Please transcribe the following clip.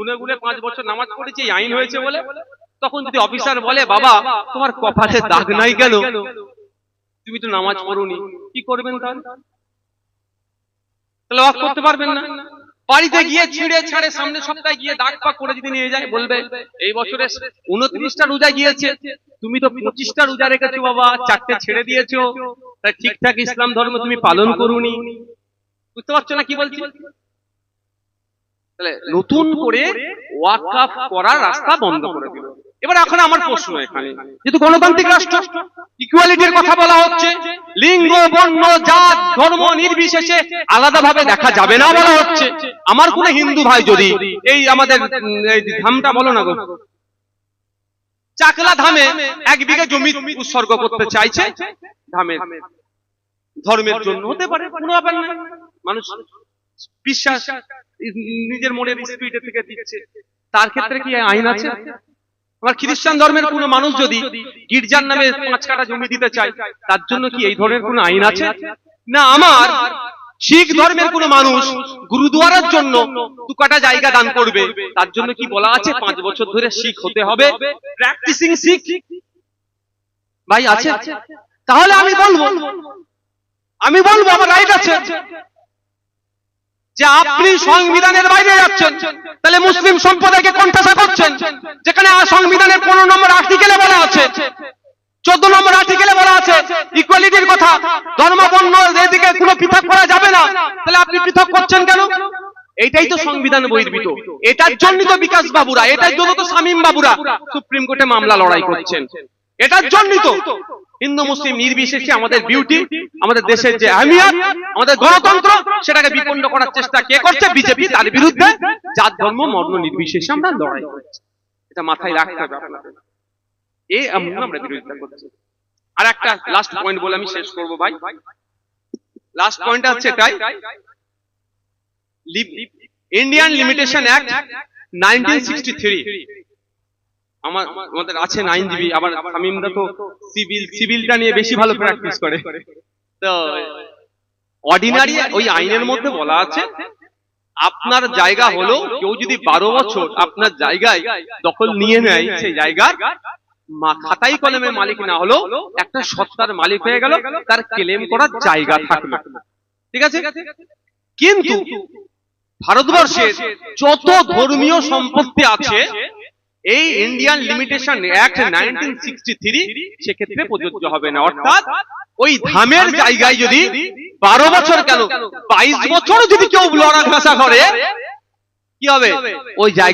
গুনে গুনে 5 বছর নামাজ পড়েছি, এই আইন হয়েছে বলে। তখন যদি অফিসার বলে, বাবা তোমার কপালে দাগ নাই কেন, তুমি তো নামাজ পড়োনি, কি করবেন তাহলে? তাহলে ওয়াক করতে পারবেন না। বাড়িতে গিয়ে ছিঁড়ে ছাড়ে সামনের সপ্তাহে গিয়ে দাগ পাক করে যদি নিয়ে যায়, বলবে এই বছরে 29টা রোজা গিয়েছে, তুমি তো 25টা রোজা রেখেছো বাবা, 4টে ছেড়ে দিয়েছো, তাই ঠিকঠাক ইসলাম ধর্ম তুমি পালন করোনি। বুঝতে পারছো না কি বলছি? তাহলে নতুন করে ওয়াকফ করার রাস্তা বন্ধ করে দিল। এবার এখন আমার প্রশ্ন, এখানে যেহেতু গণতান্ত্রিক রাষ্ট্র, ইকুয়ালিটির কথা বলা হচ্ছে, লিঙ্গ বর্ণ জাত ধর্ম নির্বিশেষে আলাদাভাবে দেখা যাবে না বলা হচ্ছে। আমার কোন হিন্দু ভাই যদি এই আমাদের ধামটা বলো না গো, চাকলা ধামে 1 বিঘা জমি উৎসর্গ করতে চাইছে ধামের ধর্মের জন্য, হতে পারে, কোনো ব্যাপার না। মানুষ বিশ্বাস নিজের মনের স্পিরিট থেকে দিচ্ছে, তার ক্ষেত্রে কি আইন আছে? আমার খ্রিস্টান ধর্মের কোন মানুষ যদি গির্জার নামে 5 কাঠা জমি দিতে চায়, তার জন্য কি এই ধরনের কোন আইন আছে? না, আমার শিখ ধর্মের কোন মানুষ গুরুদুয়ারার জন্য 2 কাঠা জায়গা দান করবে, তার জন্য কি বলা আছে 5 বছর ধরে শিখ হতে হবে, প্র্যাকটিসিং শিখ ভাই আছে? তাহলে আমি বলবো আমার রাইট আছে যে আপনি সংবিধানের বাইরে যাচ্ছেন, তাহলে মুসলিম সম্প্রদায়কে কণ্ঠাসা করছেন, যেখানে সংবিধানের 15 নম্বর আর্টিকেলে বলা আছে, 14 নম্বর আর্টিকেলে বলা আছে ইকুয়ালিটির কথা, ধর্ম বর্ণ এদিকে কোনো পৃথক করা যাবে না, তাহলে আপনি পৃথক করছেন কেন? এইটাই তো সংবিধান বহির্ভূত। এটার জন্য তো বিকাশ বাবুরা, এটার জন্য তো শামীম বাবুরা সুপ্রিম কোর্টে মামলা লড়াই করছেন, এটার জন্যই তো। হিন্দু মুসলিম নির্বিশেষে আমাদের বিউটি, আমাদের দেশের যে আহমিয়ত, আমাদের গণতন্ত্র, সেটাকে বিপন্ন করার চেষ্টা কে করছে? বিজেপি। তার বিরুদ্ধে জাত ধর্ম বর্ণ নির্বিশেষে আমরা লড়াই করছি, এটা মাথায় রাখতে হবে আপনাদের। এই আমরা বিরোধিতা করছি। আর একটা লাস্ট পয়েন্ট বলে আমি শেষ করবো ভাই। লাস্ট পয়েন্টটা হচ্ছে এটাই, ইন্ডিয়ান লিমিটেশন অ্যাক্ট 1963। আমাদের আছেন আইনজীবী, আবার শামীমদা তো সিভিলটা নিয়ে বেশি ভালো প্র্যাকটিস করে, তো অর্ডিনারি ওই আইনের মধ্যে বলা আছে, আপনার জায়গা হলো, কেউ যদি 12 বছর আপনার জায়গায় দখল নিয়ে নেয়, সেই জায়গার খাতাই কলমের মালিক না হলো, একটা সত্তার মালিক হয়ে গেল, তার ক্লেম করার জায়গা থাকলো, ঠিক আছে? কিন্তু ভারতবর্ষের যত ধর্মীয় সম্পত্তি আছে, এই ইন্ডিয়ান লিমিটেশন অ্যাক্ট 1963 সেক্ষেত্রে প্রযোজ্য হবে না। অর্থাৎ ওই ধামের জায়গায় যদি 12 বছর কেন 22 বছর যদি কেউ লড়া ঘাসা করে, কি হবে? ওই জায়গা